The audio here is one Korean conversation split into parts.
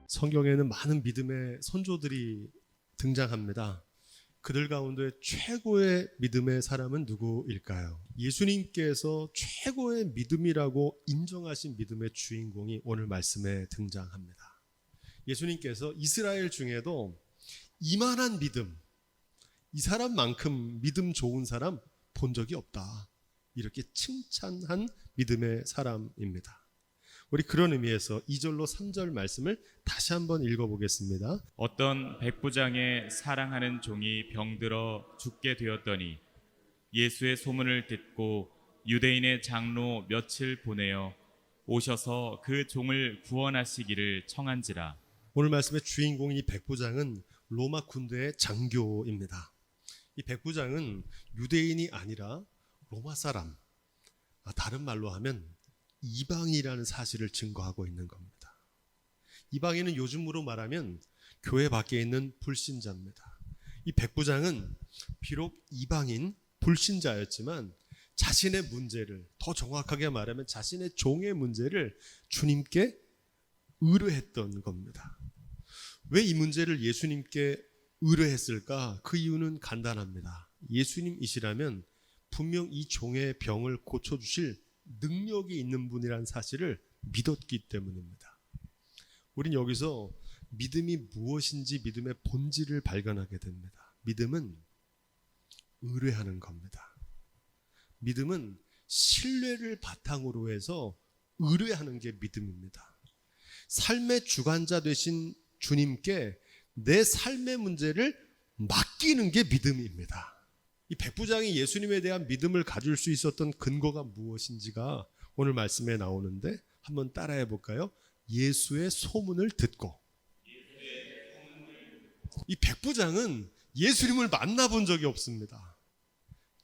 성경에는 많은 믿음의 선조들이 등장합니다. 그들 가운데 최고의 믿음의 사람은 누구일까요? 예수님께서 최고의 믿음이라고 인정하신 믿음의 주인공이 오늘 말씀에 등장합니다. 예수님께서 이스라엘 중에도 이만한 믿음, 이 사람만큼 믿음 좋은 사람 본 적이 없다, 이렇게 칭찬한 믿음의 사람입니다. 우리 그런 의미에서 2절로 3절 말씀을 다시 한번 읽어보겠습니다. 어떤 백부장의 사랑하는 종이 병들어 죽게 되었더니 예수의 소문을 듣고 유대인의 장로 며칠 보내어 오셔서 그 종을 구원하시기를 청한지라. 오늘 말씀의 주인공인 이 백부장은 로마 군대의 장교입니다. 이 백부장은 유대인이 아니라 로마 사람, 다른 말로 하면 이방이라는 사실을 증거하고 있는 겁니다. 이방인은 요즘으로 말하면 교회 밖에 있는 불신자입니다. 이 백부장은 비록 이방인 불신자였지만 자신의 문제를, 더 정확하게 말하면 자신의 종의 문제를 주님께 의뢰했던 겁니다. 왜 이 문제를 예수님께 의뢰했을까? 그 이유는 간단합니다. 예수님이시라면 분명 이 종의 병을 고쳐주실 능력이 있는 분이라는 사실을 믿었기 때문입니다. 우린 여기서 믿음이 무엇인지, 믿음의 본질을 발견하게 됩니다. 믿음은 의뢰하는 겁니다. 믿음은 신뢰를 바탕으로 해서 의뢰하는 게 믿음입니다. 삶의 주관자 되신 주님께 내 삶의 문제를 맡기는 게 믿음입니다. 이 백부장이 예수님에 대한 믿음을 가질 수 있었던 근거가 무엇인지가 오늘 말씀에 나오는데 한번 따라해 볼까요? 예수의 소문을 듣고. 이 백부장은 예수님을 만나본 적이 없습니다.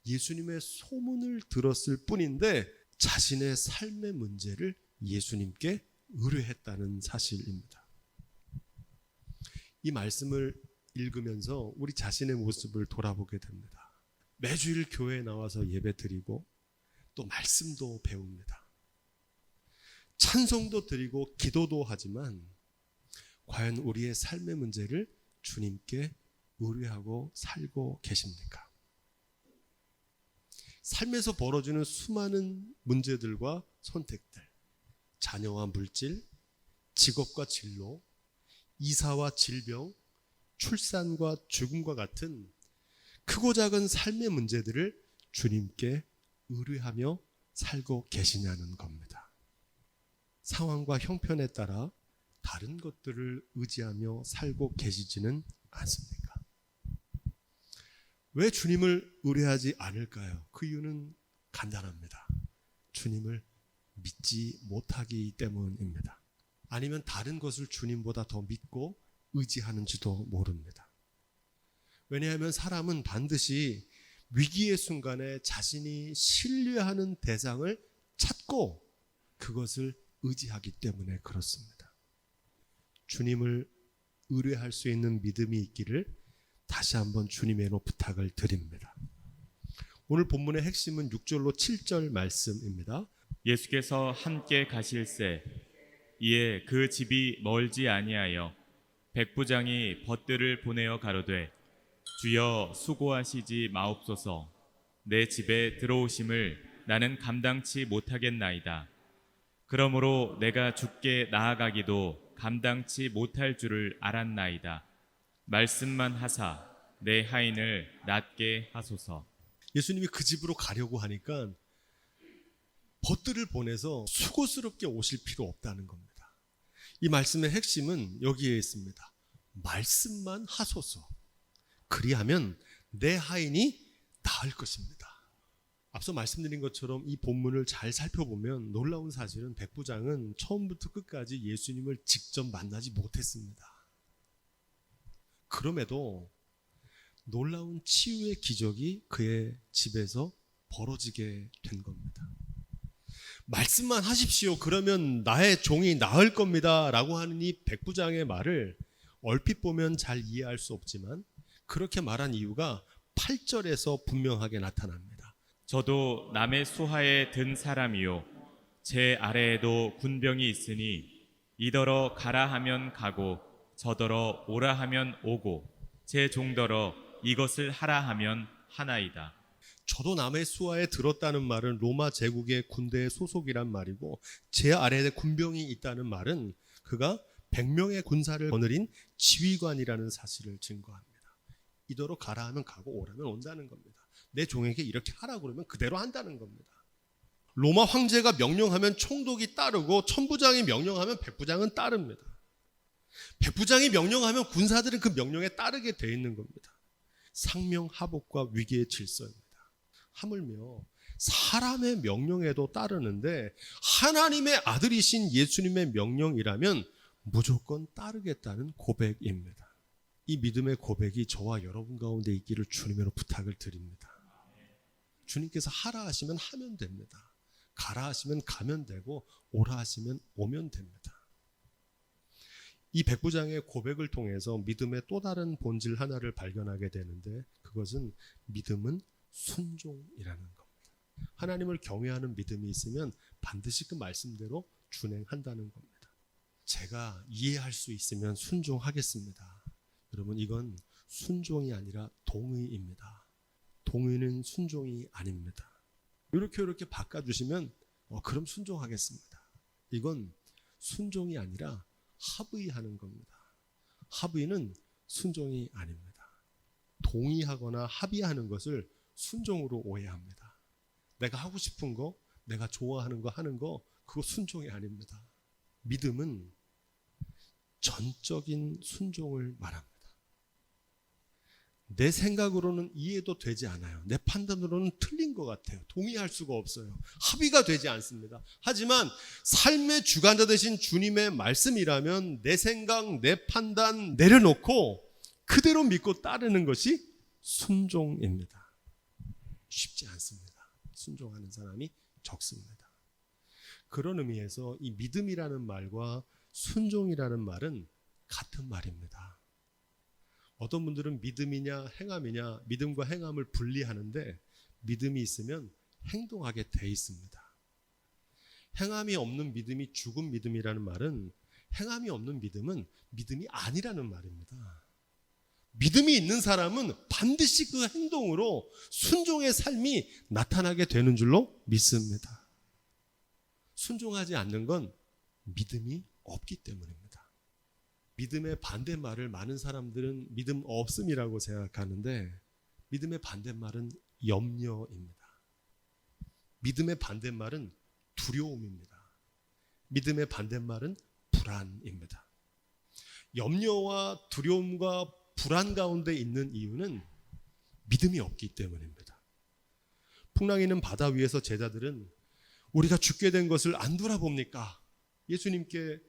예수님의 소문을 들었을 뿐인데 자신의 삶의 문제를 예수님께 의뢰했다는 사실입니다. 이 말씀을 읽으면서 우리 자신의 모습을 돌아보게 됩니다. 매주일 교회에 나와서 예배드리고 또 말씀도 배웁니다. 찬송도 드리고 기도도 하지만 과연 우리의 삶의 문제를 주님께 의뢰하고 살고 계십니까? 삶에서 벌어지는 수많은 문제들과 선택들, 자녀와 물질, 직업과 진로, 이사와 질병, 출산과 죽음과 같은 크고 작은 삶의 문제들을 주님께 의뢰하며 살고 계시냐는 겁니다. 상황과 형편에 따라 다른 것들을 의지하며 살고 계시지는 않습니까? 왜 주님을 의뢰하지 않을까요? 그 이유는 간단합니다. 주님을 믿지 못하기 때문입니다. 아니면 다른 것을 주님보다 더 믿고 의지하는지도 모릅니다. 왜냐하면 사람은 반드시 위기의 순간에 자신이 신뢰하는 대상을 찾고 그것을 의지하기 때문에 그렇습니다. 주님을 의뢰할 수 있는 믿음이 있기를 다시 한번 주님의로 부탁을 드립니다. 오늘 본문의 핵심은 6절로 7절 말씀입니다. 예수께서 함께 가실새 이에 그 집이 멀지 아니하여 백부장이 벗들을 보내어 가로되 주여 수고하시지 마옵소서. 내 집에 들어오심을 나는 감당치 못하겠나이다. 그러므로 내가 주께 나아가기도 감당치 못할 줄을 알았나이다. 말씀만 하사 내 하인을 낫게 하소서. 예수님이 그 집으로 가려고 하니까 벗들을 보내서 수고스럽게 오실 필요 없다는 겁니다. 이 말씀의 핵심은 여기에 있습니다. 말씀만 하소서. 그리하면 내 하인이 나을 것입니다. 앞서 말씀드린 것처럼 이 본문을 잘 살펴보면 놀라운 사실은 백부장은 처음부터 끝까지 예수님을 직접 만나지 못했습니다. 그럼에도 놀라운 치유의 기적이 그의 집에서 벌어지게 된 겁니다. 말씀만 하십시오. 그러면 나의 종이 나을 겁니다. 라고 하는 이 백부장의 말을 얼핏 보면 잘 이해할 수 없지만 그렇게 말한 이유가 8절에서 분명하게 나타납니다. 저도 남의 수하에 든 사람이요 제 아래에도 군병이 있으니 이더러 가라 하면 가고 저더러 오라 하면 오고 제 종더러 이것을 하라 하면 하나이다. 저도 남의 수하에 들었다는 말은 로마 제국의 군대의 소속이란 말이고, 제 아래에 군병이 있다는 말은 그가 100명의 군사를 거느린 지휘관이라는 사실을 증거합니다. 이더러 가라 하면 가고 오라면 온다는 겁니다. 내 종에게 이렇게 하라 그러면 그대로 한다는 겁니다. 로마 황제가 명령하면 총독이 따르고, 천부장이 명령하면 백부장은 따릅니다. 백부장이 명령하면 군사들은 그 명령에 따르게 돼 있는 겁니다. 상명하복과 위기의 질서입니다. 하물며 사람의 명령에도 따르는데 하나님의 아들이신 예수님의 명령이라면 무조건 따르겠다는 고백입니다. 이 믿음의 고백이 저와 여러분 가운데 있기를 주님으로 부탁을 드립니다. 주님께서 하라 하시면 하면 됩니다. 가라 하시면 가면 되고 오라 하시면 오면 됩니다. 이 백부장의 고백을 통해서 믿음의 또 다른 본질 하나를 발견하게 되는데, 그것은 믿음은 순종이라는 겁니다. 하나님을 경외하는 믿음이 있으면 반드시 그 말씀대로 준행한다는 겁니다. 제가 이해할 수 있으면 순종하겠습니다. 여러분, 이건 순종이 아니라 동의입니다. 동의는 순종이 아닙니다. 이렇게 바꿔주시면 그럼 순종하겠습니다. 이건 순종이 아니라 합의하는 겁니다. 합의는 순종이 아닙니다. 동의하거나 합의하는 것을 순종으로 오해합니다. 내가 하고 싶은 거, 내가 좋아하는 거 하는 거, 그거 순종이 아닙니다. 믿음은 전적인 순종을 말합니다. 내 생각으로는 이해도 되지 않아요. 내 판단으로는 틀린 것 같아요. 동의할 수가 없어요. 합의가 되지 않습니다. 하지만 삶의 주관자 되신 주님의 말씀이라면 내 생각, 내 판단 내려놓고 그대로 믿고 따르는 것이 순종입니다. 쉽지 않습니다. 순종하는 사람이 적습니다. 그런 의미에서 이 믿음이라는 말과 순종이라는 말은 같은 말입니다. 어떤 분들은 믿음이냐 행함이냐, 믿음과 행함을 분리하는데, 믿음이 있으면 행동하게 돼 있습니다. 행함이 없는 믿음이 죽은 믿음이라는 말은, 행함이 없는 믿음은 믿음이 아니라는 말입니다. 믿음이 있는 사람은 반드시 그 행동으로 순종의 삶이 나타나게 되는 줄로 믿습니다. 순종하지 않는 건 믿음이 없기 때문입니다. 믿음의 반대말을 많은 사람들은 믿음 없음이라고 생각하는데, 믿음의 반대말은 염려입니다. 믿음의 반대말은 두려움입니다. 믿음의 반대말은 불안입니다. 염려와 두려움과 불안 가운데 있는 이유는 믿음이 없기 때문입니다. 풍랑이는 바다 위에서 제자들은 우리가 죽게 된 것을 안 돌아봅니까? 예수님께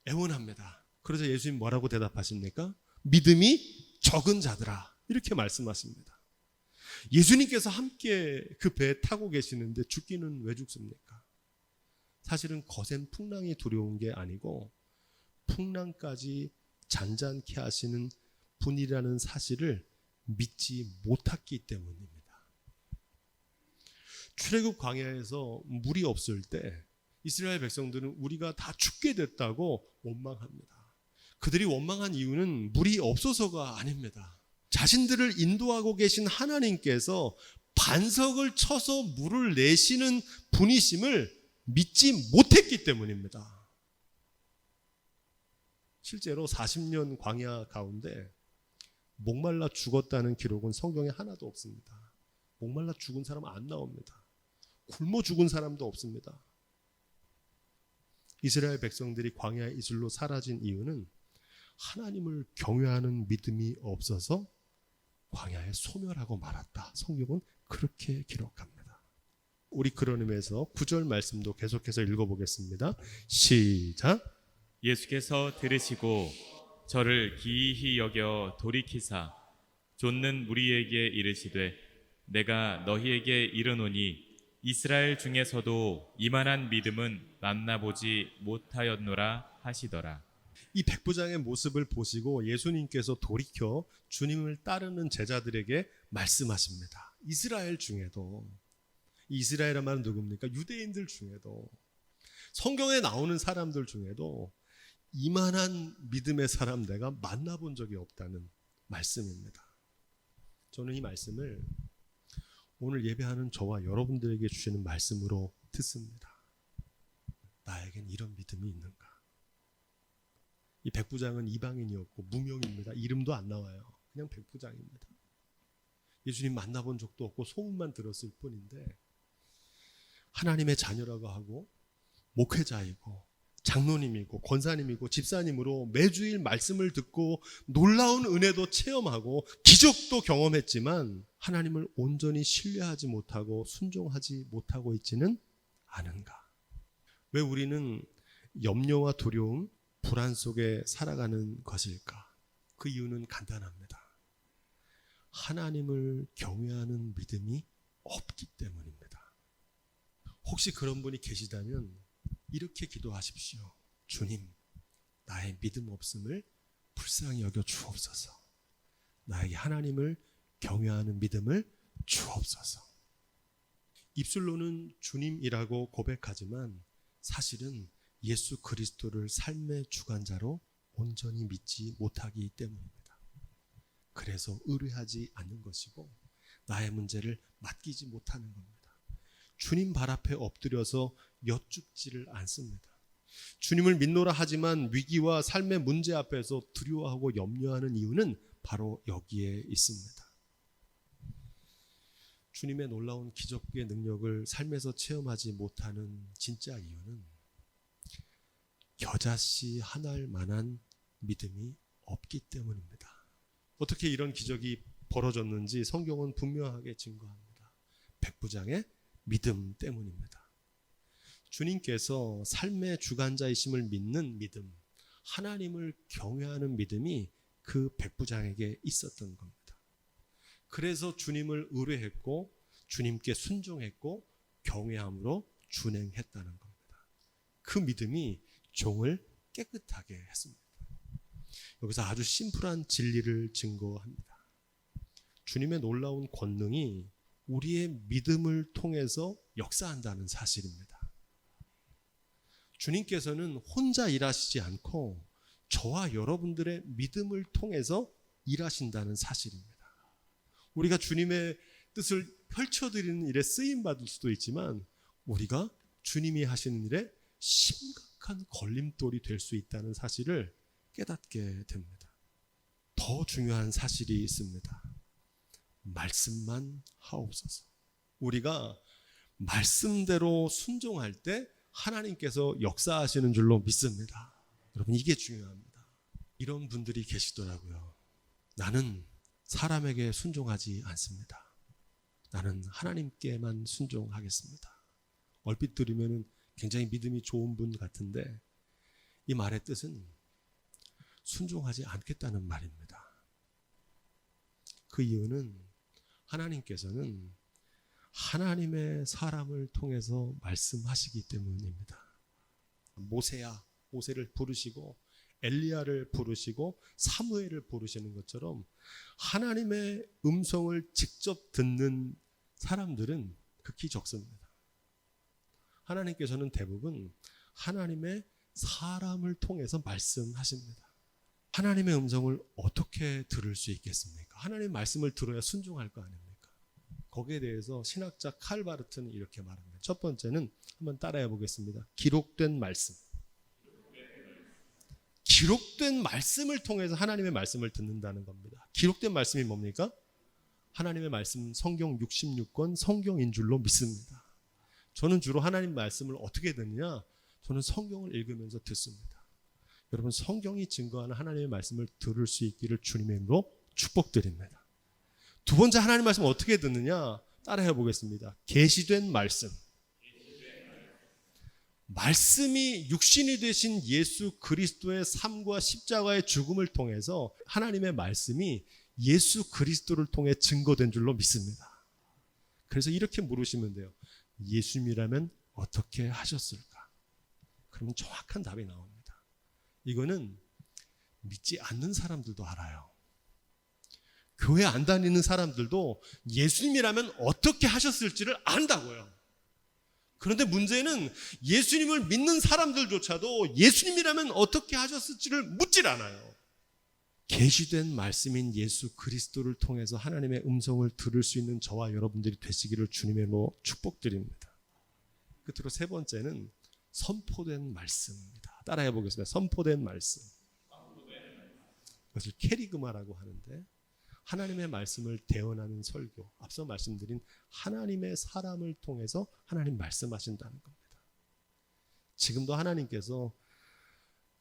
애원합니다. 그러자 예수님 뭐라고 대답하십니까? 믿음이 적은 자들아, 이렇게 말씀하십니다. 예수님께서 함께 그 배에 타고 계시는데 죽기는 왜 죽습니까? 사실은 거센 풍랑이 두려운 게 아니고 풍랑까지 잔잔케 하시는 분이라는 사실을 믿지 못했기 때문입니다. 출애굽 광야에서 물이 없을 때 이스라엘 백성들은 우리가 다 죽게 됐다고 원망합니다. 그들이 원망한 이유는 물이 없어서가 아닙니다. 자신들을 인도하고 계신 하나님께서 반석을 쳐서 물을 내시는 분이심을 믿지 못했기 때문입니다. 실제로 40년 광야 가운데 목말라 죽었다는 기록은 성경에 하나도 없습니다. 목말라 죽은 사람 안 나옵니다. 굶어 죽은 사람도 없습니다. 이스라엘 백성들이 광야의 이슬로 사라진 이유는 하나님을 경외하는 믿음이 없어서 광야에 소멸하고 말았다. 성경은 그렇게 기록합니다. 우리 그런 의미에서 9절 말씀도 계속해서 읽어보겠습니다. 시작. 예수께서 들으시고 저를 기이히 여겨 돌이키사 좇는 무리에게 이르시되 내가 너희에게 이르노니 이스라엘 중에서도 이만한 믿음은 만나보지 못하였노라 하시더라. 이 백부장의 모습을 보시고 예수님께서 돌이켜 주님을 따르는 제자들에게 말씀하십니다. 이스라엘 중에도, 이스라엘이란 말은 누굽니까? 유대인들 중에도, 성경에 나오는 사람들 중에도 이만한 믿음의 사람 내가 만나본 적이 없다는 말씀입니다. 저는 이 말씀을 오늘 예배하는 저와 여러분들에게 주시는 말씀으로 듣습니다. 나에겐 이런 믿음이 있는가? 이 백부장은 이방인이었고 무명입니다. 이름도 안 나와요. 그냥 백부장입니다. 예수님 만나본 적도 없고 소문만 들었을 뿐인데 하나님의 자녀라고 하고 목회자이고 장로님이고 권사님이고 집사님으로 매주일 말씀을 듣고 놀라운 은혜도 체험하고 기적도 경험했지만 하나님을 온전히 신뢰하지 못하고 순종하지 못하고 있지는 않은가? 왜 우리는 염려와 두려움, 불안 속에 살아가는 것일까? 그 이유는 간단합니다. 하나님을 경외하는 믿음이 없기 때문입니다. 혹시 그런 분이 계시다면 이렇게 기도하십시오. 주님, 나의 믿음 없음을 불쌍히 여겨 주옵소서. 나에게 하나님을 경외하는 믿음을 주옵소서. 입술로는 주님이라고 고백하지만 사실은 예수 그리스도를 삶의 주관자로 온전히 믿지 못하기 때문입니다. 그래서 의뢰하지 않는 것이고 나의 문제를 맡기지 못하는 겁니다. 주님 발 앞에 엎드려서 여쭙지를 않습니다. 주님을 믿노라 하지만 위기와 삶의 문제 앞에서 두려워하고 염려하는 이유는 바로 여기에 있습니다. 주님의 놀라운 기적의 능력을 삶에서 체험하지 못하는 진짜 이유는 겨자씨 하나일 만한 믿음이 없기 때문입니다. 어떻게 이런 기적이 벌어졌는지 성경은 분명하게 증거합니다. 백부장의 믿음 때문입니다. 주님께서 삶의 주관자이심을 믿는 믿음, 하나님을 경외하는 믿음이 그 백부장에게 있었던 겁니다. 그래서 주님을 의뢰했고 주님께 순종했고 경외함으로 준행했다는 겁니다. 그 믿음이 종을 깨끗하게 했습니다. 여기서 아주 심플한 진리를 증거합니다. 주님의 놀라운 권능이 우리의 믿음을 통해서 역사한다는 사실입니다. 주님께서는 혼자 일하시지 않고 저와 여러분들의 믿음을 통해서 일하신다는 사실입니다. 우리가 주님의 뜻을 펼쳐드리는 일에 쓰임받을 수도 있지만 우리가 주님이 하시는 일에 심각한 걸림돌이 될 수 있다는 사실을 깨닫게 됩니다. 더 중요한 사실이 있습니다. 말씀만 하옵소서. 우리가 말씀대로 순종할 때 하나님께서 역사하시는 줄로 믿습니다. 여러분, 이게 중요합니다. 이런 분들이 계시더라고요. 나는 사람에게 순종하지 않습니다. 나는 하나님께만 순종하겠습니다. 얼핏 들으면 굉장히 믿음이 좋은 분 같은데 이 말의 뜻은 순종하지 않겠다는 말입니다. 그 이유는 하나님께서는 하나님의 사람을 통해서 말씀하시기 때문입니다. 모세를 부르시고 엘리야를 부르시고 사무엘을 부르시는 것처럼 하나님의 음성을 직접 듣는 사람들은 극히 적습니다. 하나님께서는 대부분 하나님의 사람을 통해서 말씀하십니다. 하나님의 음성을 어떻게 들을 수 있겠습니까? 하나님의 말씀을 들어야 순종할 거 아닙니까? 거기에 대해서 신학자 칼 바르트는 이렇게 말합니다. 첫 번째는 한번 따라해 보겠습니다. 기록된 말씀. 기록된 말씀을 통해서 하나님의 말씀을 듣는다는 겁니다. 기록된 말씀이 뭡니까? 하나님의 말씀 성경 66권 성경인 줄로 믿습니다. 저는 주로 하나님 말씀을 어떻게 듣느냐? 저는 성경을 읽으면서 듣습니다. 여러분, 성경이 증거하는 하나님의 말씀을 들을 수 있기를 주님의 이름으로 축복드립니다. 두 번째 하나님 말씀을 어떻게 듣느냐? 따라해 보겠습니다. 계시된 말씀. 말씀이 육신이 되신 예수 그리스도의 삶과 십자가의 죽음을 통해서 하나님의 말씀이 예수 그리스도를 통해 증거된 줄로 믿습니다. 그래서 이렇게 물으시면 돼요. 예수님이라면 어떻게 하셨을까? 그러면 정확한 답이 나옵니다. 이거는 믿지 않는 사람들도 알아요. 교회 안 다니는 사람들도 예수님이라면 어떻게 하셨을지를 안다고요. 그런데 문제는 예수님을 믿는 사람들조차도 예수님이라면 어떻게 하셨을지를 묻질 않아요. 계시된 말씀인 예수 그리스도를 통해서 하나님의 음성을 들을 수 있는 저와 여러분들이 되시기를 주님으로 축복드립니다. 끝으로 세 번째는 선포된 말씀입니다. 따라해 보겠습니다. 선포된 말씀. 그것을 캐리그마라고 하는데 하나님의 말씀을 대언하는 설교. 앞서 말씀드린 하나님의 사람을 통해서 하나님 말씀하신다는 겁니다. 지금도 하나님께서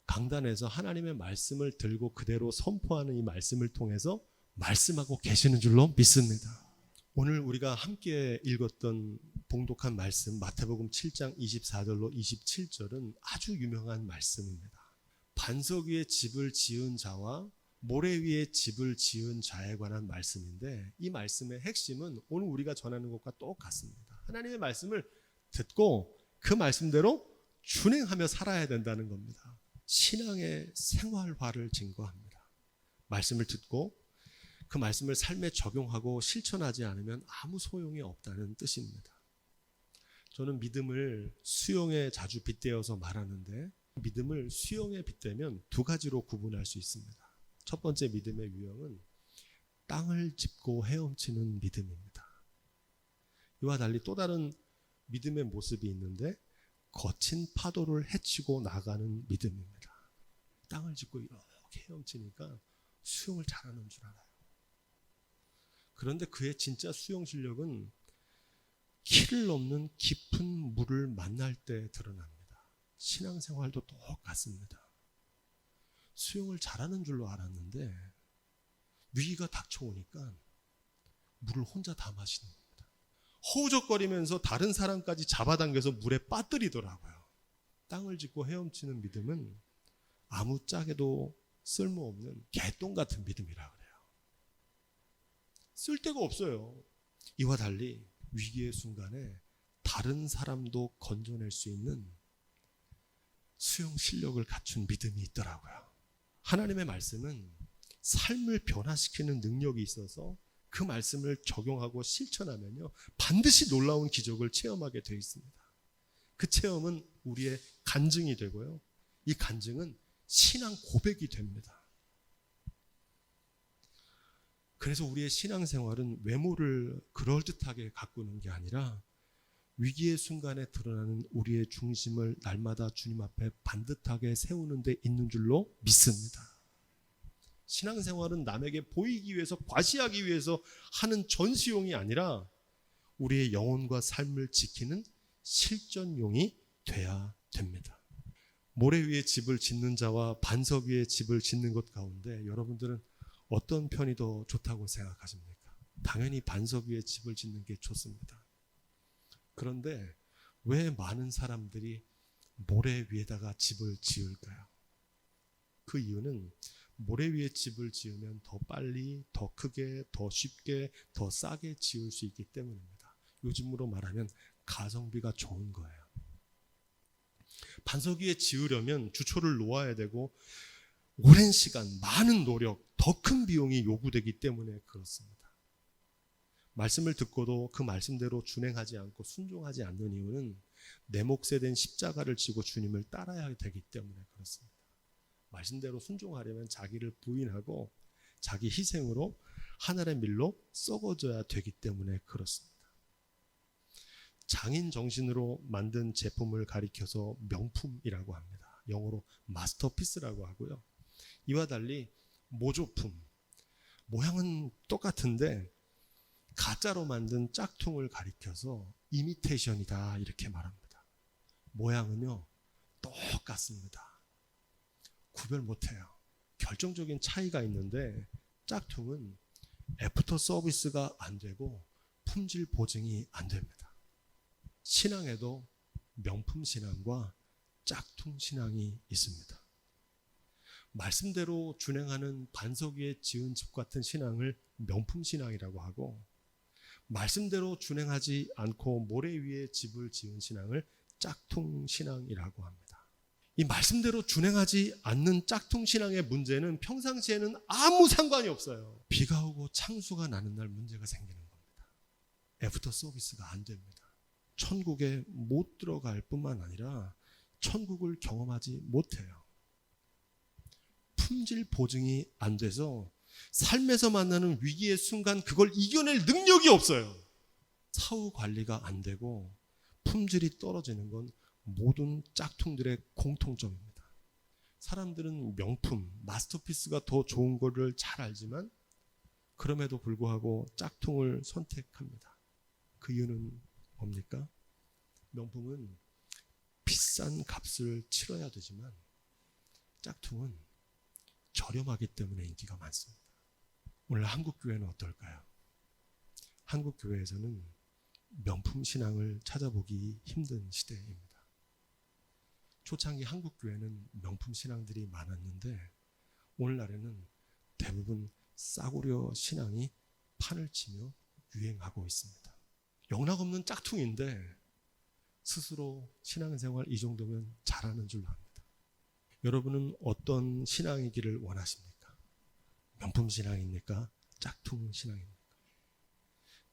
강단에서 하나님의 말씀을 들고 그대로 선포하는 이 말씀을 통해서 말씀하고 계시는 줄로 믿습니다. 오늘 우리가 함께 읽었던 봉독한 말씀 마태복음 7장 24절로 27절은 아주 유명한 말씀입니다. 반석 위에 집을 지은 자와 모래 위에 집을 지은 자에 관한 말씀인데 이 말씀의 핵심은 오늘 우리가 전하는 것과 똑같습니다. 하나님의 말씀을 듣고 그 말씀대로 준행하며 살아야 된다는 겁니다. 신앙의 생활화를 증거합니다. 말씀을 듣고 그 말씀을 삶에 적용하고 실천하지 않으면 아무 소용이 없다는 뜻입니다. 저는 믿음을 수용에 자주 빗대어서 말하는데 믿음을 수용에 빗대면 두 가지로 구분할 수 있습니다. 첫 번째 믿음의 유형은 땅을 짚고 헤엄치는 믿음입니다. 이와 달리 또 다른 믿음의 모습이 있는데 거친 파도를 헤치고 나가는 믿음입니다. 땅을 짚고 이렇게 헤엄치니까 수영을 잘하는 줄 알아요. 그런데 그의 진짜 수영 실력은 키를 넘는 깊은 물을 만날 때 드러납니다. 신앙생활도 똑같습니다. 수영을 잘하는 줄로 알았는데 위기가 닥쳐오니까 물을 혼자 다 마시는 겁니다. 허우적거리면서 다른 사람까지 잡아당겨서 물에 빠뜨리더라고요. 땅을 짚고 헤엄치는 믿음은 아무짝에도 쓸모없는 개똥 같은 믿음이라 그래요. 쓸데가 없어요. 이와 달리 위기의 순간에 다른 사람도 건져낼 수 있는 수용 실력을 갖춘 믿음이 있더라고요. 하나님의 말씀은 삶을 변화시키는 능력이 있어서 그 말씀을 적용하고 실천하면요 반드시 놀라운 기적을 체험하게 되어 있습니다. 그 체험은 우리의 간증이 되고요. 이 간증은 신앙 고백이 됩니다. 그래서 우리의 신앙생활은 외모를 그럴듯하게 가꾸는 게 아니라 위기의 순간에 드러나는 우리의 중심을 날마다 주님 앞에 반듯하게 세우는 데 있는 줄로 믿습니다. 신앙생활은 남에게 보이기 위해서 과시하기 위해서 하는 전시용이 아니라 우리의 영혼과 삶을 지키는 실전용이 돼야 됩니다. 모래 위에 집을 짓는 자와 반석 위에 집을 짓는 것 가운데 여러분들은 어떤 편이 더 좋다고 생각하십니까? 당연히 반석 위에 집을 짓는 게 좋습니다. 그런데 왜 많은 사람들이 모래 위에다가 집을 지을까요? 그 이유는 모래 위에 집을 지으면 더 빨리, 더 크게, 더 쉽게, 더 싸게 지을 수 있기 때문입니다. 요즘으로 말하면 가성비가 좋은 거예요. 반석 위에 지으려면 주초를 놓아야 되고 오랜 시간, 많은 노력, 더 큰 비용이 요구되기 때문에 그렇습니다. 말씀을 듣고도 그 말씀대로 준행하지 않고 순종하지 않는 이유는 내 몫에 된 십자가를 지고 주님을 따라야 되기 때문에 그렇습니다. 말씀대로 순종하려면 자기를 부인하고 자기 희생으로 하늘의 밀로 썩어져야 되기 때문에 그렇습니다. 장인 정신으로 만든 제품을 가리켜서 명품이라고 합니다. 영어로 마스터피스라고 하고요. 이와 달리 모조품, 모양은 똑같은데 가짜로 만든 짝퉁을 가리켜서 이미테이션이다 이렇게 말합니다. 모양은요 똑같습니다. 구별 못해요. 결정적인 차이가 있는데 짝퉁은 애프터 서비스가 안 되고 품질 보증이 안 됩니다. 신앙에도 명품 신앙과 짝퉁 신앙이 있습니다. 말씀대로 준행하는 반석 위에 지은 집 같은 신앙을 명품 신앙이라고 하고 말씀대로 준행하지 않고 모래 위에 집을 지은 신앙을 짝퉁 신앙이라고 합니다. 이 말씀대로 준행하지 않는 짝퉁 신앙의 문제는 평상시에는 아무 상관이 없어요. 비가 오고 창수가 나는 날 문제가 생기는 겁니다. 애프터 서비스가 안 됩니다. 천국에 못 들어갈 뿐만 아니라 천국을 경험하지 못해요. 품질 보증이 안 돼서 삶에서 만나는 위기의 순간 그걸 이겨낼 능력이 없어요. 사후 관리가 안 되고 품질이 떨어지는 건 모든 짝퉁들의 공통점입니다. 사람들은 명품, 마스터피스가 더 좋은 거를 잘 알지만 그럼에도 불구하고 짝퉁을 선택합니다. 그 이유는 뭡니까? 명품은 비싼 값을 치러야 되지만 짝퉁은 저렴하기 때문에 인기가 많습니다. 오늘 한국 교회는 어떨까요? 한국 교회에서는 명품 신앙을 찾아보기 힘든 시대입니다. 초창기 한국 교회는 명품 신앙들이 많았는데 오늘날에는 대부분 싸구려 신앙이 판을 치며 유행하고 있습니다. 영락없는 짝퉁인데 스스로 신앙생활 이 정도면 잘하는 줄 압니다. 여러분은 어떤 신앙이기를 원하십니까? 명품 신앙입니까? 짝퉁 신앙입니까?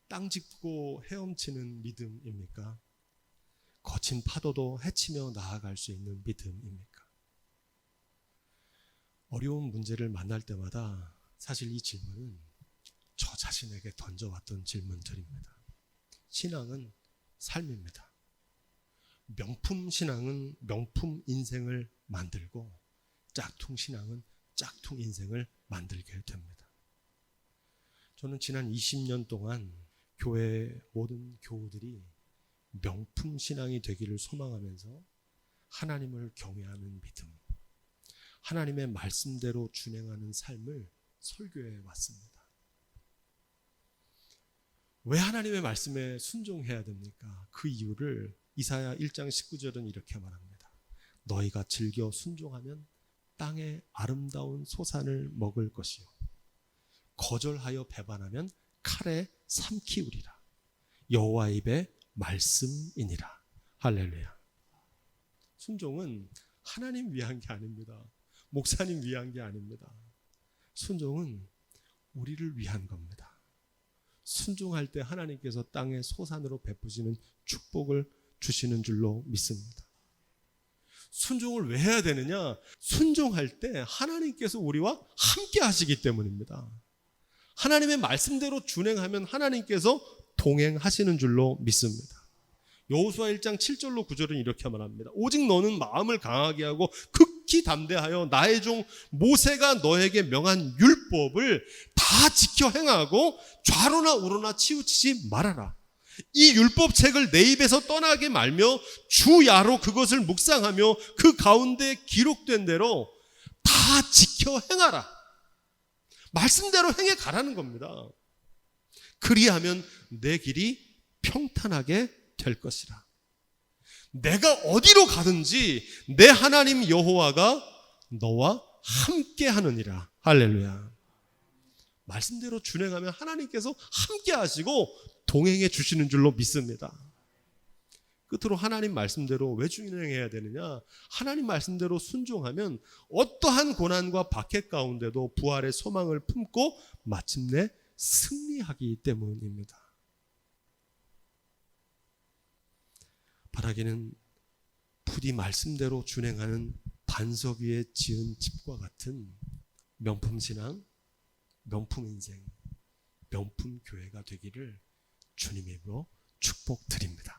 땅 짚고 헤엄치는 믿음입니까? 거친 파도도 헤치며 나아갈 수 있는 믿음입니까? 어려운 문제를 만날 때마다 사실 이 질문은 저 자신에게 던져왔던 질문들입니다. 신앙은 삶입니다. 명품 신앙은 명품 인생을 만들고 짝퉁 신앙은 짝퉁 인생을 만들게 됩니다. 저는 지난 20년 동안 교회 모든 교우들이 명품 신앙이 되기를 소망하면서 하나님을 경외하는 믿음, 하나님의 말씀대로 준행하는 삶을 설교해 왔습니다. 왜 하나님의 말씀에 순종해야 됩니까? 그 이유를 이사야 1장 19절은 이렇게 말합니다. 너희가 즐겨 순종하면 땅의 아름다운 소산을 먹을 것이요 거절하여 배반하면 칼에 삼키우리라. 여호와 입의 말씀이니라. 할렐루야. 순종은 하나님 위한 게 아닙니다. 목사님 위한 게 아닙니다. 순종은 우리를 위한 겁니다. 순종할 때 하나님께서 땅의 소산으로 베푸시는 축복을 주시는 줄로 믿습니다. 순종을 왜 해야 되느냐? 순종할 때 하나님께서 우리와 함께 하시기 때문입니다. 하나님의 말씀대로 준행하면 하나님께서 동행하시는 줄로 믿습니다. 여호수아 1장 7절로 9절은 이렇게 말합니다. 오직 너는 마음을 강하게 하고 극히 담대하여 나의 종 모세가 너에게 명한 율법을 다 지켜 행하고 좌로나 우로나 치우치지 말아라. 이 율법책을 내 입에서 떠나게 말며 주야로 그것을 묵상하며 그 가운데 기록된 대로 다 지켜 행하라. 말씀대로 행해 가라는 겁니다. 그리하면 내 길이 평탄하게 될 것이라. 내가 어디로 가든지 내 하나님 여호와가 너와 함께 하느니라. 할렐루야. 말씀대로 준행하면 하나님께서 함께 하시고 동행해 주시는 줄로 믿습니다. 끝으로 하나님 말씀대로 왜 준행해야 되느냐? 하나님 말씀대로 순종하면 어떠한 고난과 박해 가운데도 부활의 소망을 품고 마침내 승리하기 때문입니다. 바라기는 부디 말씀대로 준행하는 반석 위에 지은 집과 같은 명품 신앙, 명품 인생, 명품 교회가 되기를 주님의 이름으로 축복드립니다.